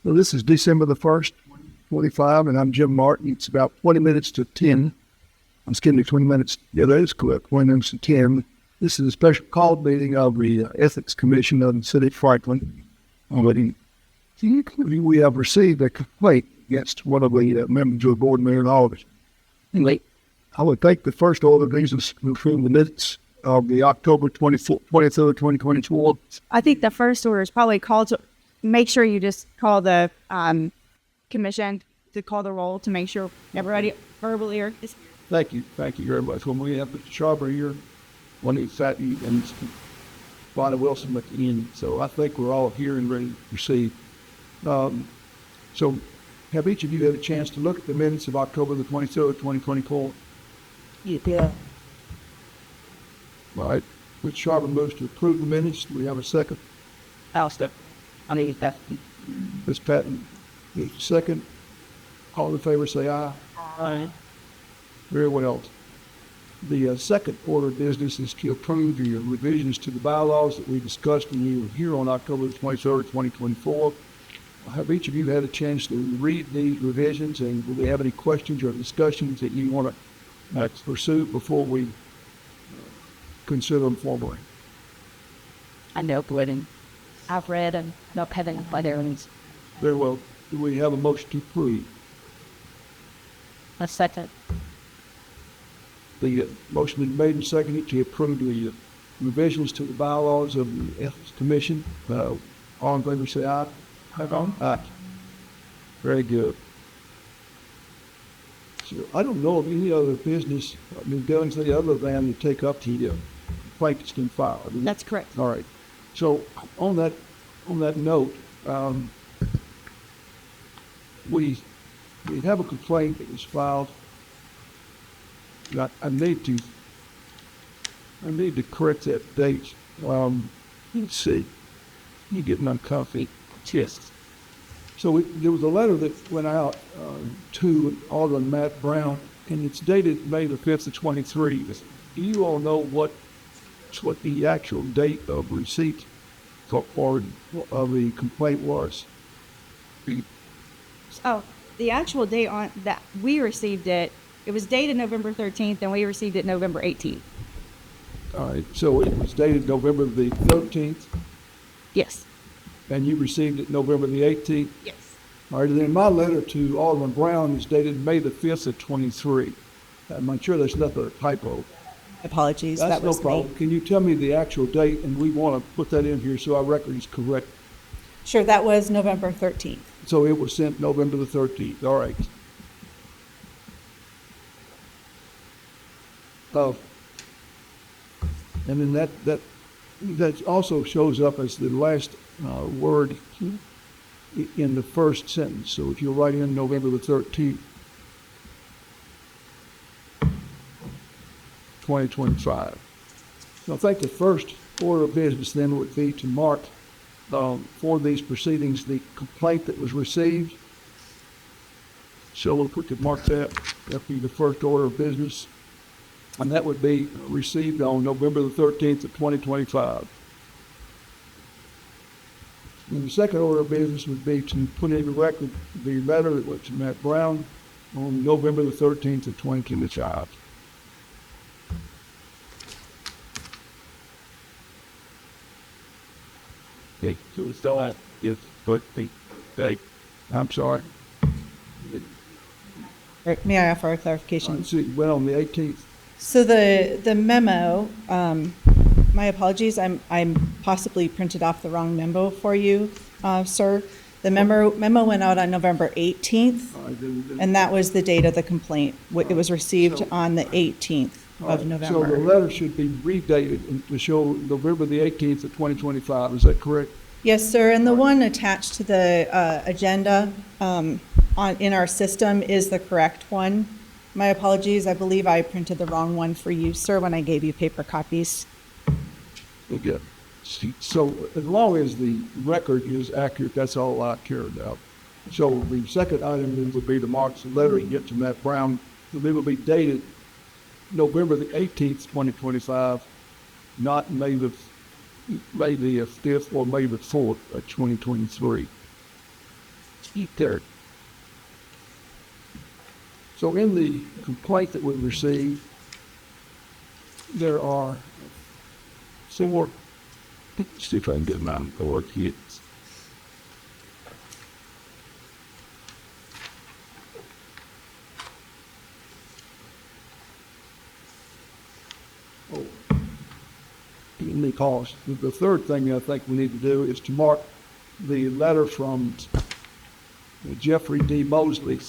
Well, this is December the 1st, 25, and I'm Jim Martin. It's about 20 minutes to 10. I'm skipping 20 minutes. Yeah, that is correct. 20 minutes to 10. This is a special call meeting of the Ethics Commission of the City of Franklin. We have received a complaint against one of the members of the board, Mayor and Alders. I would think the first order of business will approve the minutes of the October 23rd, 2024. I think the first order is probably called to make sure you just call the commission to call the roll to make sure everybody verbally is. Thank you very much. When we have Mr. Sharper here, when he's sat and Bonnie Wilson at the end. So I think we're all here and ready to proceed. So have each of you had a chance to look at the minutes of October the 23rd, 2024? Yeah. All right. Mr. Sharper moves to approve the minutes. Do we have a second? I'll step. I need that. Ms. Patton, second. All in favor say aye. Aye. Very well. The second order of business is to approve the revisions to the bylaws that we discussed when we were here on October the 23rd, 2024. Have each of you had a chance to read these revisions, and do we have any questions or discussions that you want to pursue before we consider them formally? I know, Gordon. I've read and not having by their ones. Very well. Do we have a motion to approve? A second. The motion is made and seconded to approve the revisions to the bylaws of the Ethics Commission. All in favor say aye. Aye. Very good. So I don't know of any other business done other than to take up the complaint that's been filed. That's correct. All right. So on that note, we have a complaint that was filed. I need to correct that date. Let's see. You getting uncomfy? Yes. So there was a letter that went out to Alderman Matt Brown, and it's dated May the 5th of 23. Do you all know what the actual date of receipt of the complaint was? Oh, the actual date on that we received it was dated November 13th, and we received it November 18th. All right. So it was dated November the 13th, Yes. and you received it November the 18th? Yes. All right, and then my letter to Alderman Brown is dated May the 5th of 23. I'm sure there's nothing a typo. Apologies, That's that was no problem. me. Can you tell me the actual date? And we want to put that in here so our record is correct. Sure, that was November 13th. So it was sent November the 13th. All right. And then that also shows up as the last word in the first sentence. So if you write in November the 13th, 2025. So I think the first order of business then would be to mark for these proceedings the complaint that was received. So if we could mark that, that'd be the first order of business. And that would be received on November the 13th of 2025. And the second order of business would be to put in the record the letter that went to Matt Brown on November the 13th of 2025. Okay, so it's still at I'm sorry. May I offer a clarification? Let's see, it went on the 18th. So the memo, my apologies, I'm possibly printed off the wrong memo for you, sir. The memo went out on November 18th, and that was the date of the complaint. It was received on the 18th of November. So the letter should be redated to show November the 18th of 2025. Is that correct? Yes, sir. And the one attached to the agenda in our system is the correct one. My apologies. I believe I printed the wrong one for you, sir, when I gave you paper copies. Okay. So as long as the record is accurate, that's all I care about. So the second item then would be to mark the letter and get to Matt Brown. It will be dated November the 18th, 2025, not May the 5th or May the 4th of 2023. there. So in the complaint that we received, there are four. See if I can get them out the work here. Oh, because the third thing I think we need to do is to mark the letter from Jeffrey D. Mosley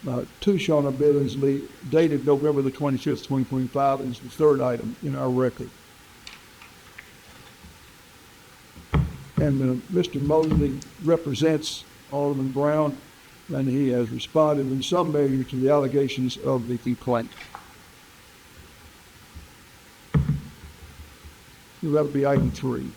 to Shauna Billingsley, dated November the 25th, 2025, is the third item in our record. And Mr. Mosley represents Alderman Brown, and he has responded in some measure to the allegations of the complaint. So that would be item 3.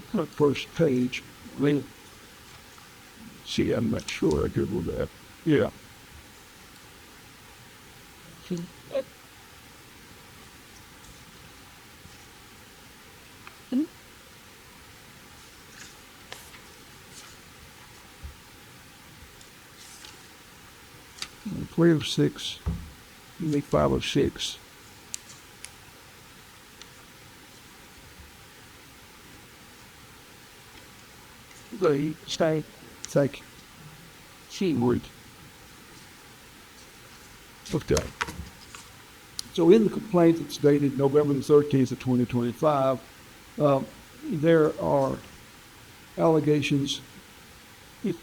The first page, see, I'm not sure I could with that. Yeah. Three of 6, you make 5 of 6. They stay. Thank you. She would. Okay. So in the complaint that's dated November the 13th of 2025, there are allegations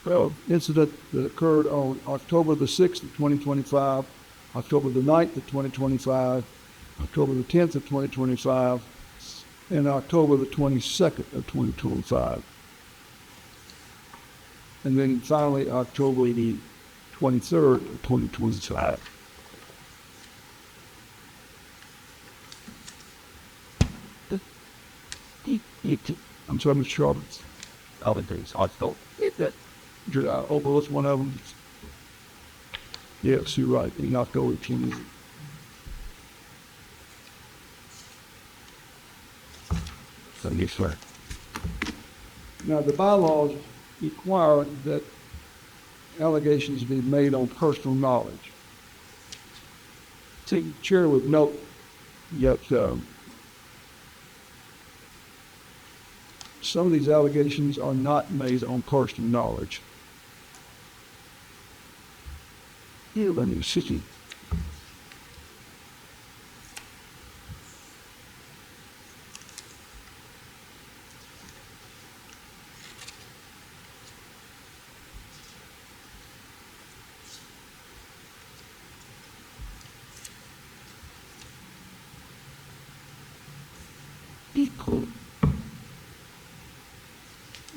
of incident that occurred on October the 6th of 2025, October the 9th of 2025, October the 10th of 2025, and October the 22nd of 2025. And then finally, October the 23rd of 2025. I'm sorry, Mr. Charles. Other things, I thought. Oh, well, that's one of them. Yes, you're right. In October 20. So, yes, sir. Now, the bylaws require that allegations be made on personal knowledge. The chair would note that some of these allegations are not made on personal knowledge. Here, let me see.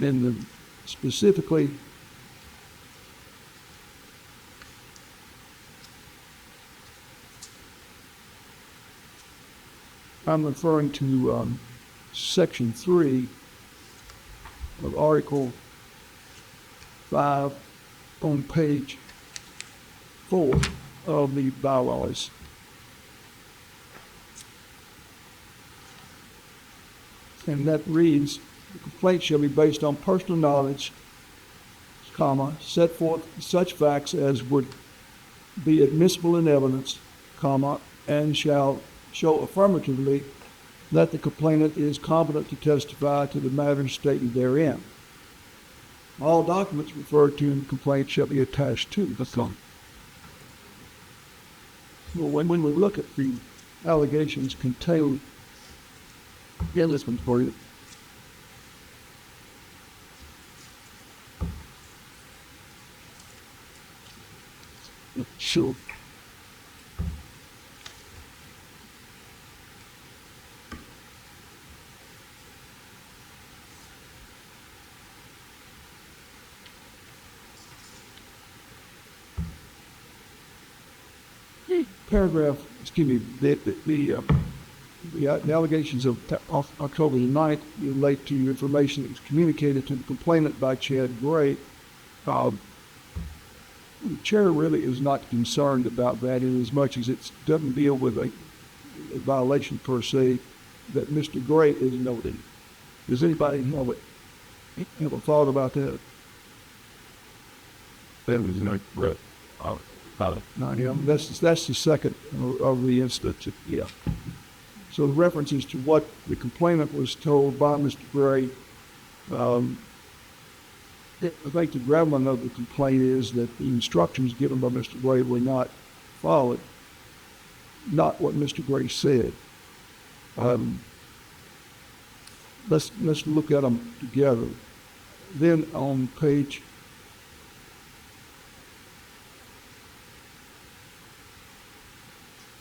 And specifically, I'm referring to Section 3 of Article 5 on page 4 of the bylaws. And that reads, the complaint shall be based on personal knowledge, comma, set forth such facts as would be admissible in evidence, comma, and shall show affirmatively that the complainant is competent to testify to the matters stated therein. All documents referred to in the complaint shall be attached to the complaint. Well, when we look at the allegations contained in this one for you, sure. Paragraph, excuse me, The allegations of October the 9th relate to information that was communicated to the complainant by Chad Gray. The chair really is not concerned about that in as much as it doesn't deal with a violation per se that Mr. Gray is noting. Does anybody have a thought about that? That was not right. Not him. That's the second of the instance. Yeah. So the references to what the complainant was told by Mr. Gray, I think the gravamen of the complaint is that the instructions given by Mr. Gray were not followed, not what Mr. Gray said. Let's look at them together. Then on page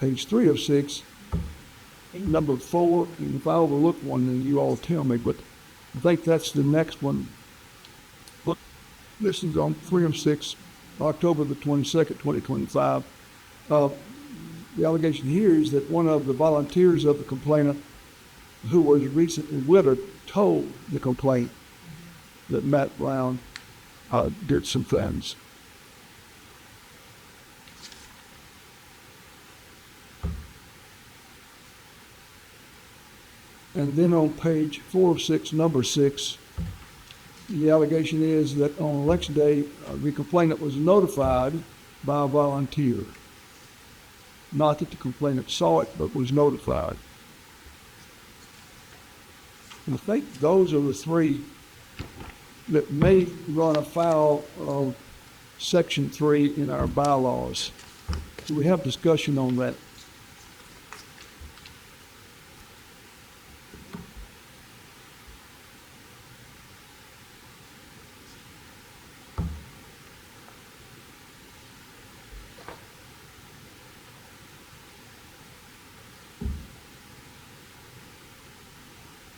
3 of 6, number 4, and if I overlook one, then you all tell me, but I think that's the next one. Look, this is on 3 of 6, October the 22nd, 2025. The allegation here is that one of the volunteers of the complainant, who was recently widowed, told the complaint that Matt Brown did some things. And then on page 4 of 6, number 6, the allegation is that on election day, the complainant was notified by a volunteer. Not that the complainant saw it, but was notified. And I think those are the three that may run afoul of Section 3 in our bylaws. So we have discussion on that.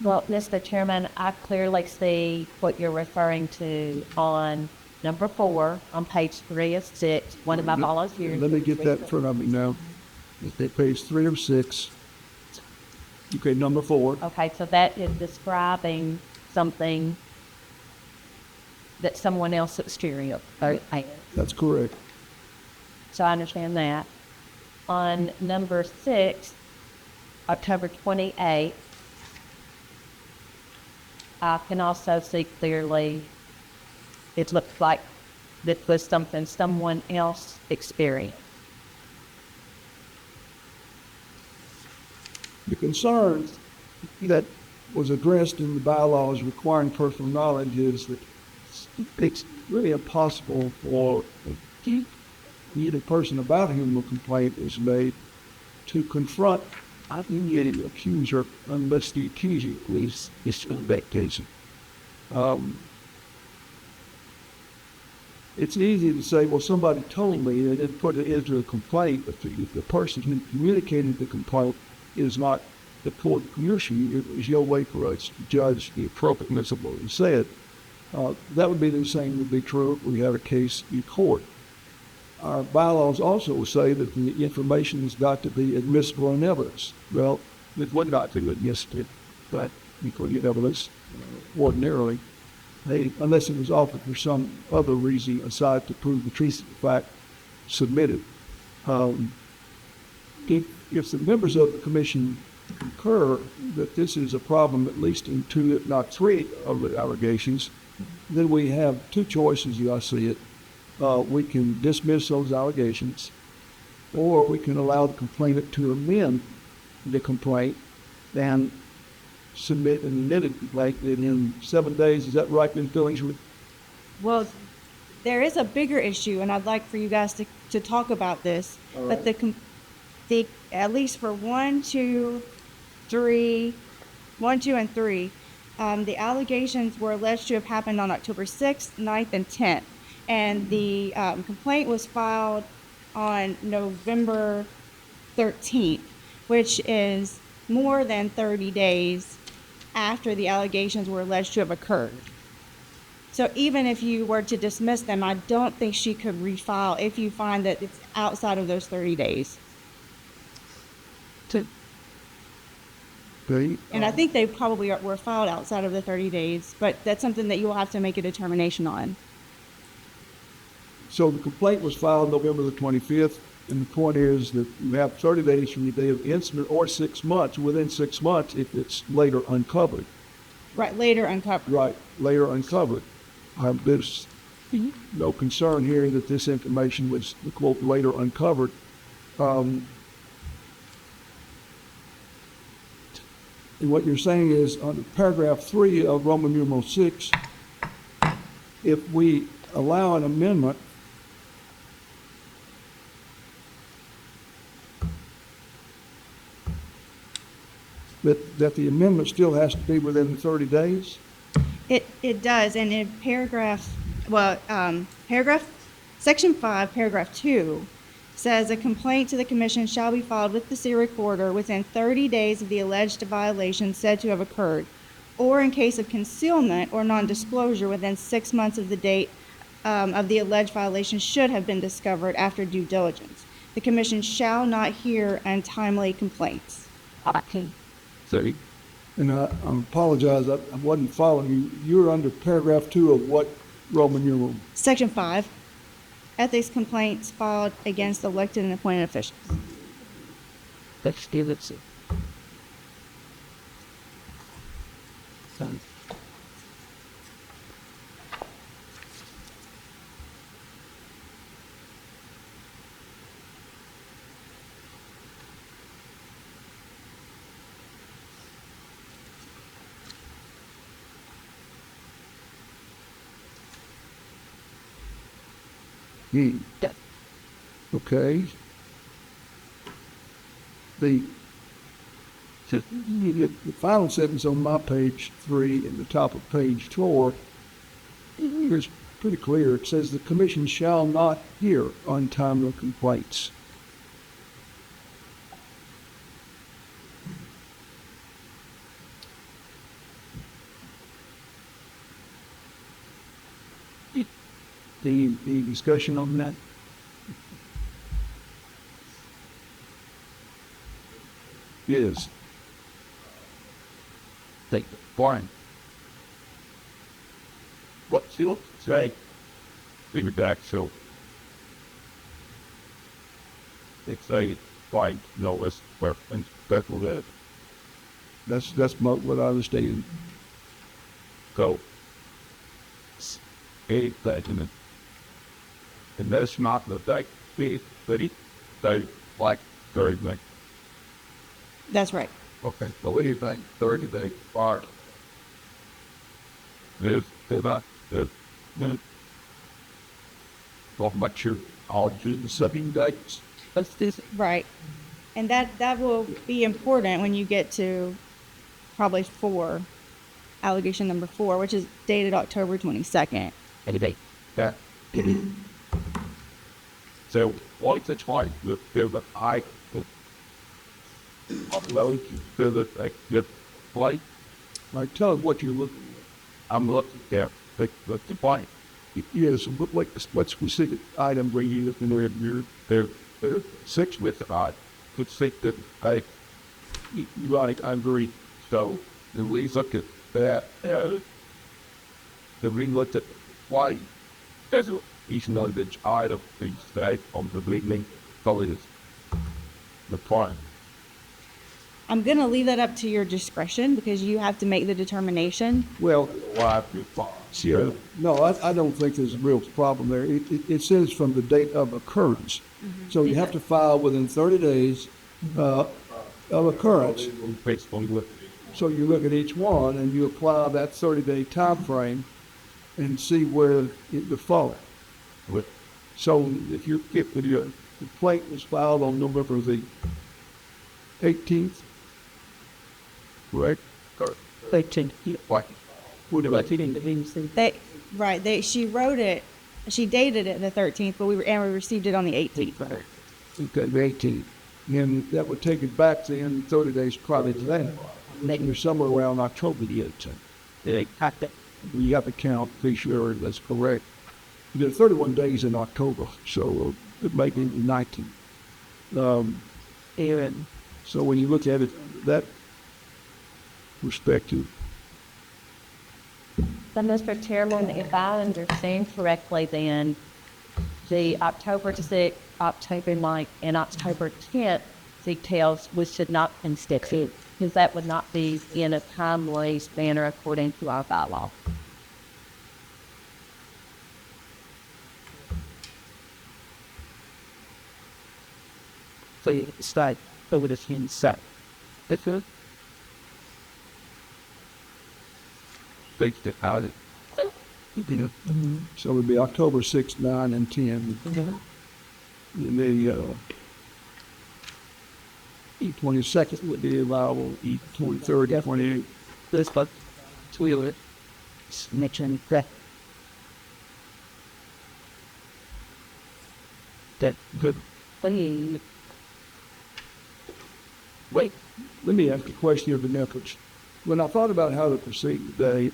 Well, Mr. Chairman, I clearly see what you're referring to on number 4 on page 3 of 6. One of my volunteers. Let me get that in front of me now. Page 3 of 6. Okay, number 4. Okay, so that is describing something that someone else experienced. Okay. That's correct. So I understand that. On number 6, October 28th, I can also see clearly it looks like this was something someone else experienced. The concern that was addressed in the bylaws requiring personal knowledge is that it's really impossible for either person about whom a complaint is made to confront the accuser unless the accuser is in that case. It's easy to say, well, somebody told me, and then put it into a complaint, but if the person who communicated the complaint is not the court commission, it was your way for us to judge the appropriateness of what was said. That would be the same would be true if we had a case in court. Our bylaws also say that the information has got to be admissible in evidence. Well, it would not be admissible, but we could get evidence ordinarily, unless it was offered for some other reason aside to prove the truth of the fact submitted. If the members of the commission concur that this is a problem, at least in 2, if not 3, of the allegations, then we have 2 choices, as I see it. We can dismiss those allegations, or we can allow the complainant to amend the complaint and submit an amended complaint in 7 days. Is that right, Ms. Billingsworth? Well, there is a bigger issue, and I'd like for you guys to talk about this. All But right. the at least for 1, 2, 3, the allegations were alleged to have happened on October 6th, 9th, and 10th. And the complaint was filed on November 13th, which is more than 30 days after the allegations were alleged to have occurred. So even if you were to dismiss them, I don't think she could refile if you find that it's outside of those 30 days. Okay. And I think they probably were filed outside of the 30 days, but that's something that you will have to make a determination on. So the complaint was filed November the 25th, and the point is that you have 30 days from the day of the incident or 6 months, within 6 months if it's later uncovered. Right, later uncovered. Right, later uncovered. There's no concern here that this information was, quote, later uncovered. And what you're saying is, under paragraph 3 of Roman numeral 6, if we allow an amendment, that the amendment still has to be within 30 days? It does, and in section 5, paragraph 2 says a complaint to the commission shall be filed with the city recorder within 30 days of the alleged violation said to have occurred, or in case of concealment or non-disclosure within 6 months of the date of the alleged violation should have been discovered after due diligence. The commission shall not hear untimely complaints. Sorry. And I apologize, I wasn't following you. You're under paragraph 2 of what Roman numeral? Section 5, ethics complaints filed against elected and appointed officials. Let's give it to. Son. E. Yeah. Okay. The final sentence on my page 3 and the top of page 4 is pretty clear. It says the commission shall not hear untimely complaints. The discussion on that? Yes. Take the fine. What's it say? Leave it back so. It's a fine, no less preference, special that. That's what I understand. Go. A legend. And that's not the fact, they like 30 days. That's right. Okay, believe that 30 days apart. There's not, talk about your colleges and 7 days. That's this. Right. And that will be important when you get to probably 4, allegation number 4, which is dated October 22nd. Any day. Yeah. So, what's the time? There's a high. Well, there's a good play. Like, tell us what you're looking at. I'm looking at the play. Yes, what specific item bring you up in there? There's 6 with the odd. Could think that I, Right, I agree. so, then we look at that. Then we looked at why. There's each knowledge item things that on the beginning, colors. The prime. I'm going to leave that up to your discretion because you have to make the determination. Well, Why you yeah, no, I don't think there's a real problem there. It says from the date of occurrence. So you have to file within 30 days of occurrence. based on what So you look at each one and you apply that 30-day time frame and see where it would fall. what So if the complaint was filed on November the 18th, correct? 18. Why? Would have She wrote it, she dated it the 13th, but we received it on the 18th. Okay, the 18th. And that would take it back to the end of 30 days prior to that. You're somewhere around October the 18th. They cut that. You have to count, be sure that's correct. There are 31 days in October, so it may be the 19th. Even So when you look at it, that perspective. So, Mr. Chairman, if I understand correctly, then the October 6th, October 9th, and October 10th details we should not consider, because that would not be in a timely manner according to our bylaw. So you start over the skin set. That's it. Baked it out. So it would be October 6th, 9, and 10. And the 22nd would be allowable, 23rd, 28th. This but twirl it. Snitching that. That good. Wait, let me ask a question of the Nichols. When I thought about how to proceed today,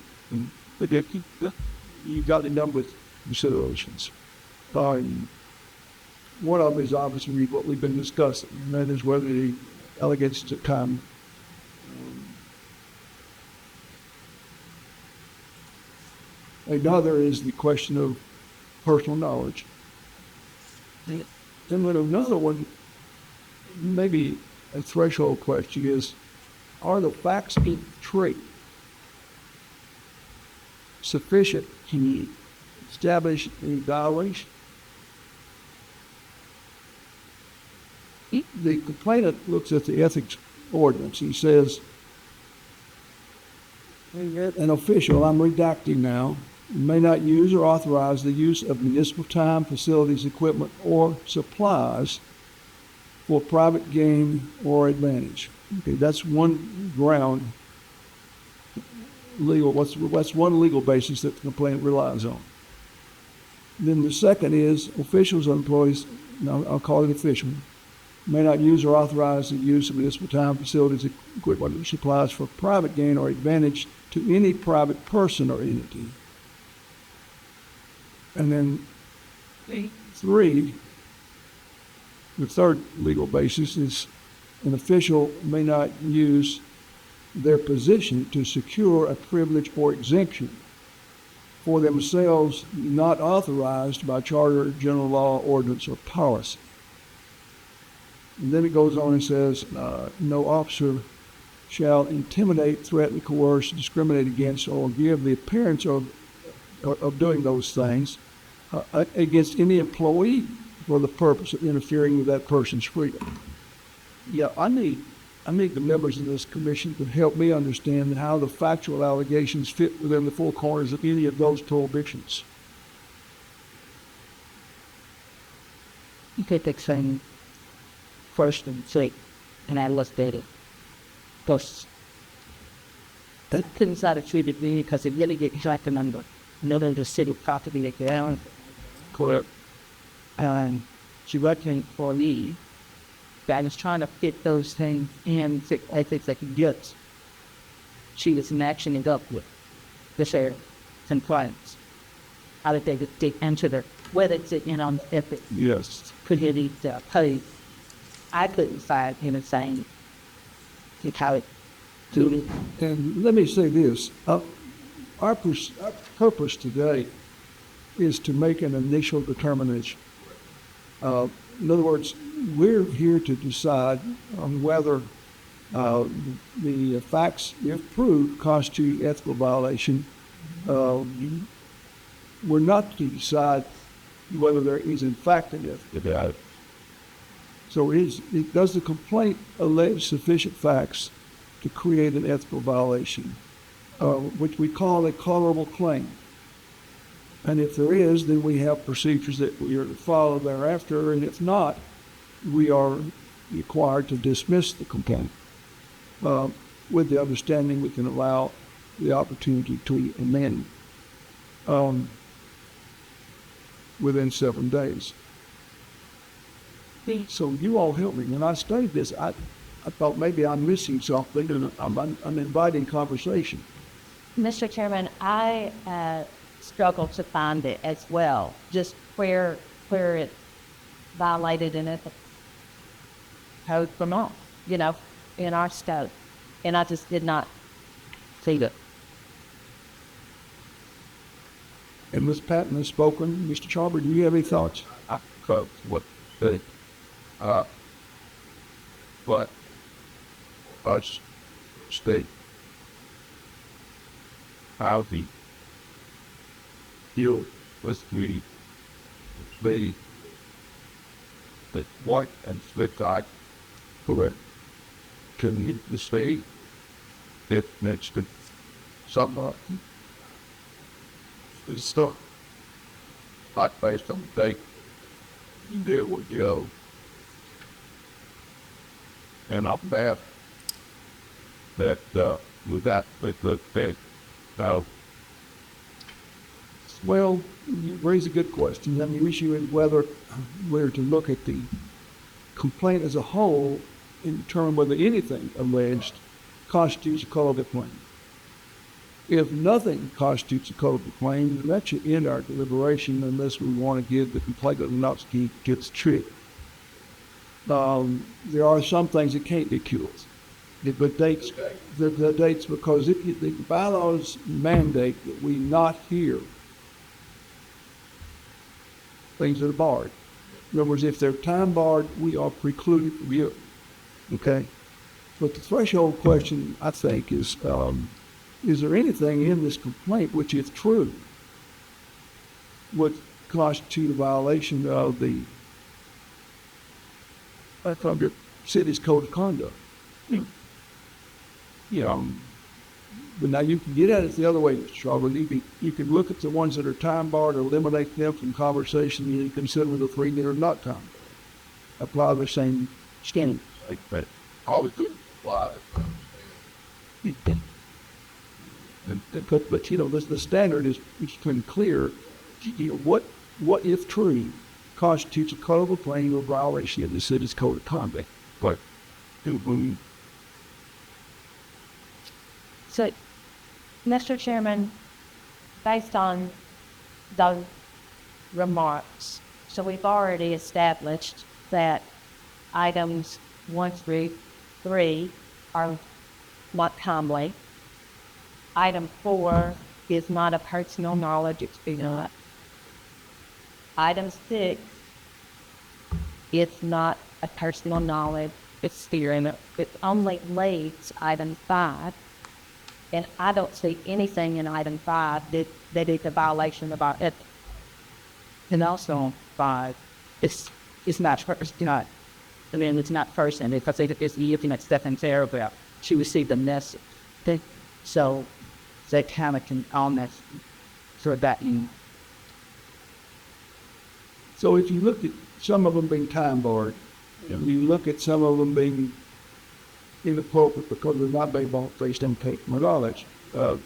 you got a number of considerations. One of them is obviously what we've been discussing, and that is whether the delegates to come. Another is the question of personal knowledge. Then another one, maybe a threshold question, is are the facts in the tree sufficient to establish a violation? The complainant looks at the ethics ordinance. He says, an official, I'm redacting now, may not use or authorize the use of municipal time, facilities, equipment, or supplies for private gain or advantage. Okay, that's one ground legal. What's one legal basis that the complainant relies on? Then the second is officials or employees, no, I'll call it official, may not use or authorize the use of municipal time, facilities, equipment, or supplies for private gain or advantage to any private person or entity. And then three, the third legal basis is an official may not use their position to secure a privilege or exemption for themselves not authorized by charter, general law, ordinance, or policy. And then it goes on and says, no officer shall intimidate, threaten, coerce, discriminate against, or give the appearance of doing those things against any employee for the purpose of interfering with that person's freedom. Yeah, I need the members of this commission to help me understand how the factual allegations fit within the four corners of any of those prohibitions. You could take saying first and second, and I looked at it. Because that things that are treated me because it really gets like a number. Another the city property that they own. Correct. And she working for me. I was trying to fit those things and I think they can get. She was matching it up with this area compliance. How did they enter the whether it's if it Yes. could hit it pay. I couldn't find anything to how it do it. And let me say this, our purpose today is to make an initial determination. In other words, we're here to decide on whether the facts, if proved, constitute ethical violation. We're not to decide whether there is in fact an ethical violation. So does the complaint allege sufficient facts to create an ethical violation, which we call a colorable claim? And if there is, then we have procedures that we are to follow thereafter, and if not, we are required to dismiss the complaint with the understanding we can allow the opportunity to amend within 7 days. So you all help me. When I studied this, I thought maybe I'm missing something, and I'm inviting conversation. Mr. Chairman, I struggled to find it as well, just where it violated an ethics code from all, in our scope. And I just did not say that. And Ms. Patton has spoken. Mr. Charbonnet, do you have any thoughts? I cover what they, but us state how the deal was really the white and split side correct can hit the state that next to somebody. It's stuff not based on they there we go. And I'm bad that with that with the thing. Now Well, you raise a good question. And the issue is whether we're to look at the complaint as a whole and determine whether anything alleged constitutes a colorable claim. If nothing constitutes a colorable claim, then that should end our deliberation unless we want to give the complainant an gets trick. There are some things that can't be cured. But dates, the dates, because the bylaws mandate that we not hear things that are barred. In other words, if they're time barred, we are precluded from hearing. Okay? But the threshold question, I think, is there anything in this complaint which, if true, would constitute a violation of the city's code of conduct? You know, but now you can get at it the other way, Mr. Charbonnet. You can look at the ones that are time barred or eliminate them from conversation, and you consider the three that are not time. Apply the same standard. but always good fly. But you know, the standard is pretty clear. You know, what if true constitutes a colorable claim or violation of the city's code of conduct? But So, Mr. Chairman, based on those remarks, so we've already established that items 1 through 3 are Montgomery. Item 4 is not a personal knowledge experience. Item 6 is not a personal knowledge experience. It only leaves item 5. And I don't see anything in item 5 that is a violation of our ethics. And also, 5, it's not first, not, I mean, it's not first, and because it's looking at second paragraph, she received a message. Okay? So, they kind of can almost throw that in. So if you look at some of them being time barred, and you look at some of them being inappropriate because they're not being based on personal knowledge,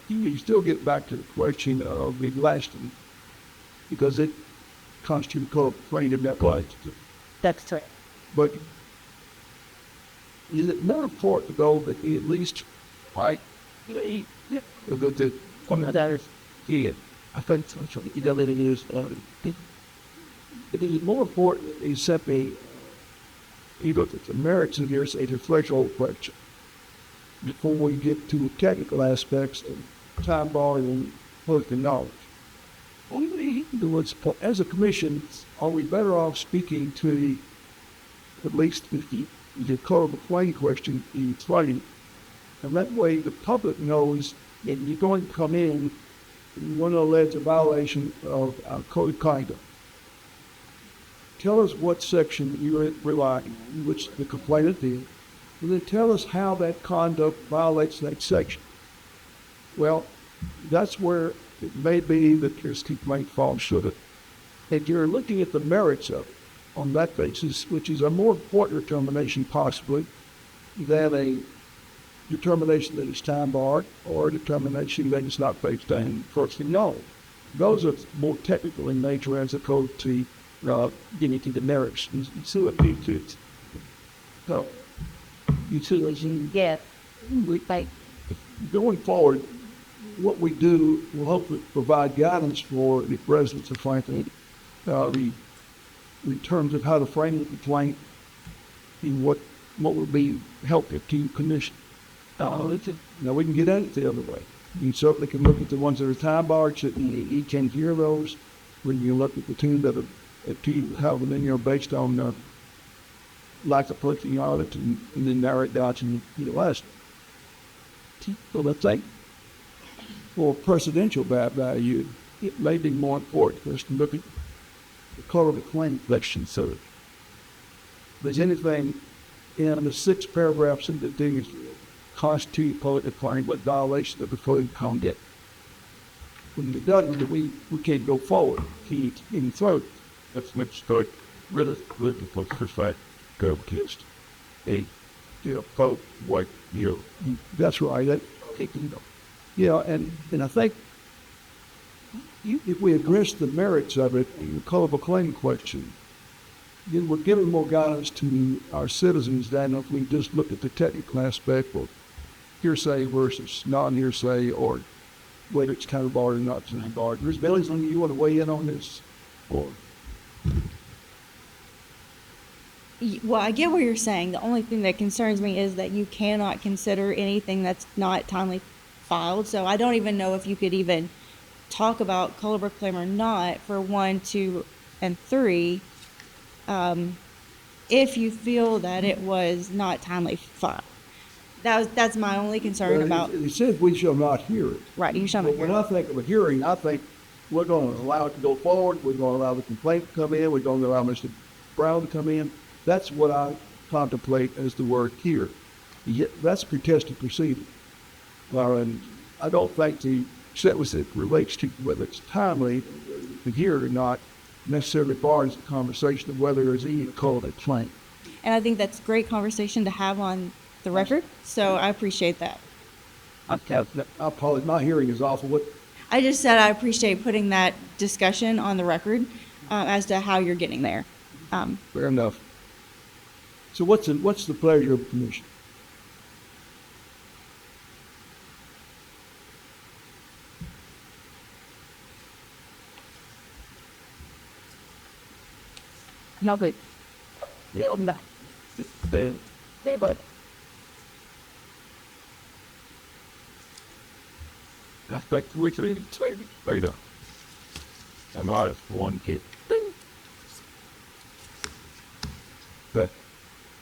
you still get back to the question of the last one, because it constitutes a complaint of that way. That's correct. But is it not important, though, that he at least, right, that the one of that is, I think that it is, it is more important that he simply, he looked at the merits of yours, a threshold question, before we get to the technical aspects of time barring and personal knowledge. Only, in other words, as a commission, are we better off speaking to the, at least the colorable claim question in writing? And that way the public knows that you're going to come in and you want to allege a violation of our code of conduct. Tell us what section you rely on, which the complainant did, and then tell us how that conduct violates that section. Well, that's where it may be that this complaint falls short. If you're looking at the merits of it on that basis, which is a more important determination possibly than a determination that it's time barred or a determination that it's not based on personal knowledge. Those are more technical in nature as opposed to getting to the merits and see what they do. So, utilizing, Yes. going forward, what we do will hopefully provide guidance for the residents of Franklin in terms of how to frame the complaint and what would be helpful to the commission. Now we can get at it the other way. You certainly can look at the ones that are time barred, so you can hear those. When you look at the two that are, at two, have them in there based on, like the putting on it and then narrow it down to the last. So let's say, for presidential value, it may be more important for us to look at the color of the claim election. So if there's anything in the 6 paragraphs in the thing constitute political claim, what violation of the code conduct. When it doesn't, we can't go forward. He can throw it. Let's start really looking for percent go against a vote like you. That's right. Yeah, and I think if we address the merits of it, the colorable claim question, then we're giving more guidance to our citizens than if we just look at the technical aspect of hearsay versus non-hearsay, or whether it's kind of barred or not kind of barred. Ms. Billingsley, you want to weigh in on this? Or Well, I get what you're saying. The only thing that concerns me is that you cannot consider anything that's not timely filed. So I don't even know if you could even talk about colorable claim or not for 1, 2, and 3, if you feel that it was not timely filed. That's my only concern about. It says we shall not hear it. Right, you shall not But when hear. I think of a hearing, I think we're going to allow it to go forward. We're going to allow the complaint to come in. We're going to allow Mr. Brown to come in. That's what I contemplate as the word here. That's a contested proceeding. And I don't think the sentence that relates to whether it's timely to hear it or not necessarily bars the conversation of whether there's even called a claim. And I think that's great conversation to have on the record. So I appreciate that. I apologize. My hearing is awful. What? I just said I appreciate putting that discussion on the record as to how you're getting there. Fair enough. So what's the pleasure of the commission? No good. Little bit. But That's like 3 later. I'm out of one kid. But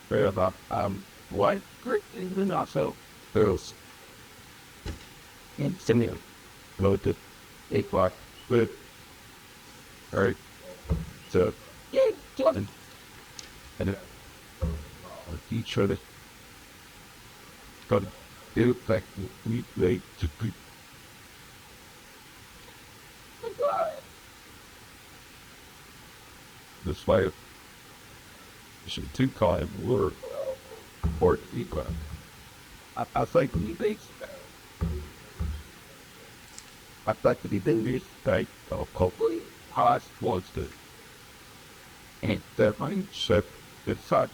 fair enough. What? Great things not so. Those. And similar. Go to 8 o'clock. But alright. So yeah, Jordan. And each other. Got to affect we late to be. This way, should 2 call him word or equal. I think he thinks. I think that he did take of hopefully how it was to. And that mindset is such.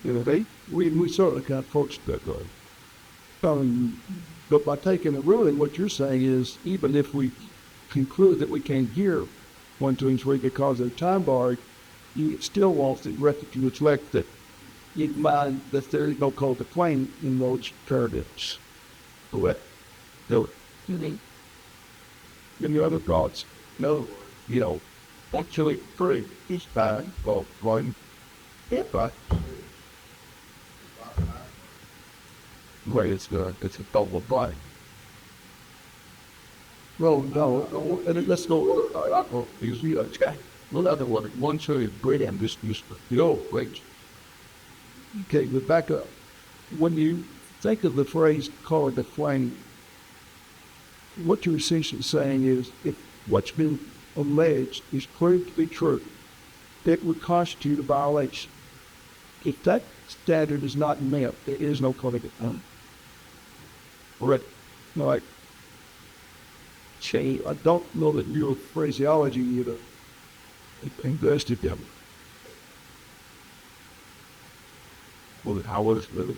You know, we certainly can't approach that way. But by taking a ruling, what you're saying is, even if we conclude that we can't hear 1, 2, and 3 because they're time barred, you still want the record to reflect that you find that there is no call to claim in those paragraphs. What? No. Any other thoughts? No. You know, actually, pretty each time, well, one, if I. Wait, it's a double blind. Well, no, and let's go. You see, okay. Another one show is great and this no, wait. Okay, but back up. When you think of the phrase call it a claim, what you're essentially saying is if what's been alleged is proved to be true, it would constitute a violation. If that standard is not met, there is no calling it claim. Right? Like, Jay, I don't know that your phraseology either invested them. Well, how was it really?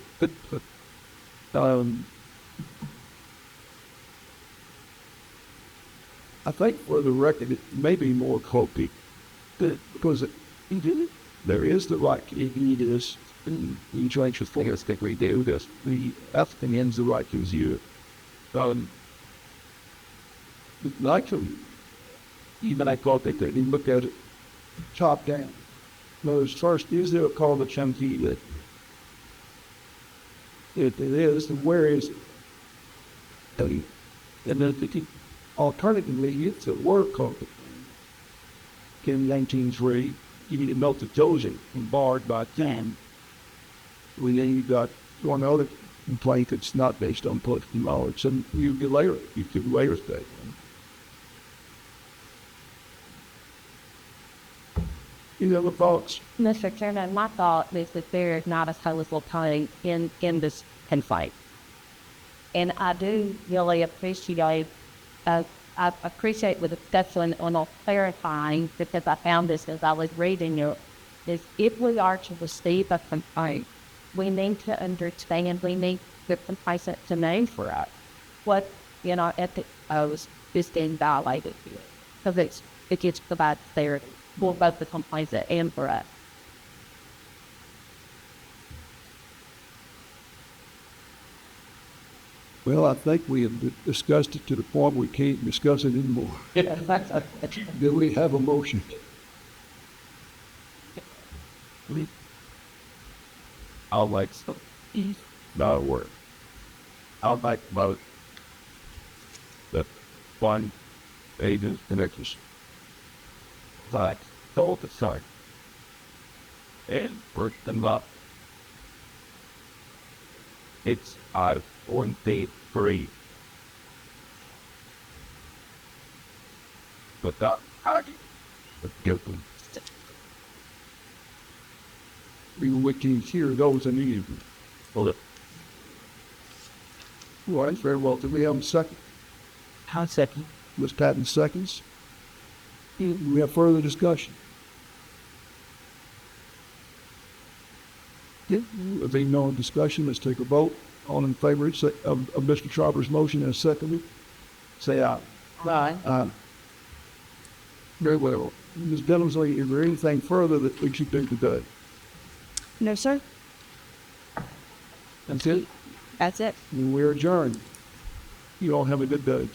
I think for the record, it may be more copy because there is the right to eat this You try to figure out we do this. The African ends the right to you. Actually, even I thought they could look at it top down. Notice first, is there a call to Chunky that if it is, then where is it? And then alternatively, it's a word call. In 1903, you need to melt the Dozier and barred by time. Well, then you got one other complaint that's not based on political knowledge, and you could later state. Any other thoughts? Mr. Chairman, my thought is that there is not a colorful tone in this fight. And I do really appreciate, I appreciate the discussion on clarifying, because I found this as I was reading it, is if we are to receive a complaint, we need to understand, we need the complainant to name for us what, ethics is being violated here. Because it gets provided clarity for both the complainant and for us. Well, I think we have discussed it to the point we can't discuss it anymore. Do we have a motion? I'll like not a word. I'll like both the one agents and extras. Like told the side and work them up. It's 23. But that guilty. We can hear those in the evening. Well, All right, very well. Do we have a second? I'll second. Ms. Patton seconds. We have further discussion. If there's no discussion, let's take a vote. All in favor of Mr. Charbon's motion as seconded, say aye. Aye. Very well. Ms. Billingsley, is there anything further that we should do today? No, sir. That's it? That's it. We're adjourned. You all have a good day.